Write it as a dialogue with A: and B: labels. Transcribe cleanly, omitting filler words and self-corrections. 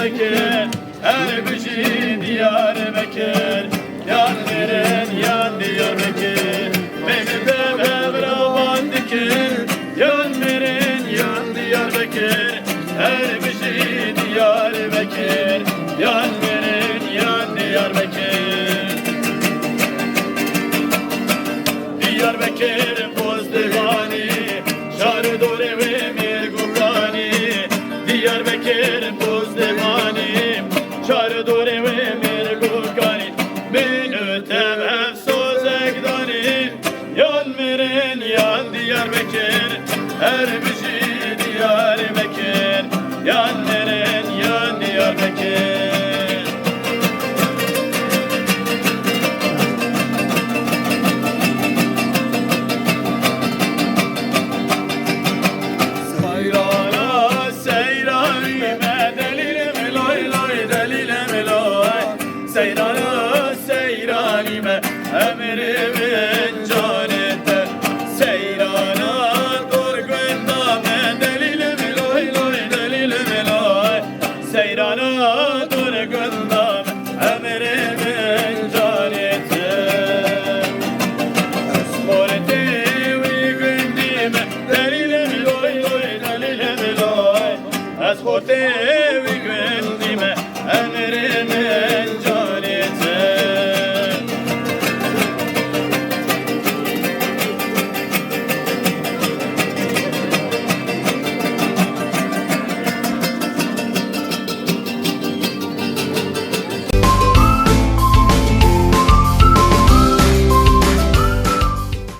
A: Diyarbakır, her bişi Diyarbakır. Yan veren yan Diyarbakır, beni de evraman dikir. Yan veren yan Diyarbakır, her bişi Diyarbakır. Yan veren yan Diyarbakır. Diyarbakır pozdevani, şarı dore ve mirgurani. Diyarbakır pozdevani, şarı dore ve mirgurani. Ben ötem efsoz ekdani, yan veren yan Diyarbakır, her bişi Diyarbakır. Yan veren yan Diyarbakır. Seyrana seyranime delilim loy loy delilim loy. Seyrana seyranime emrimin canete. Seyrana durgundame delilim loy loy delilim loy. Seyrana durgundame emrimin canete. Esmorete uygun dime delilim loy loy delilim loy. Esmorete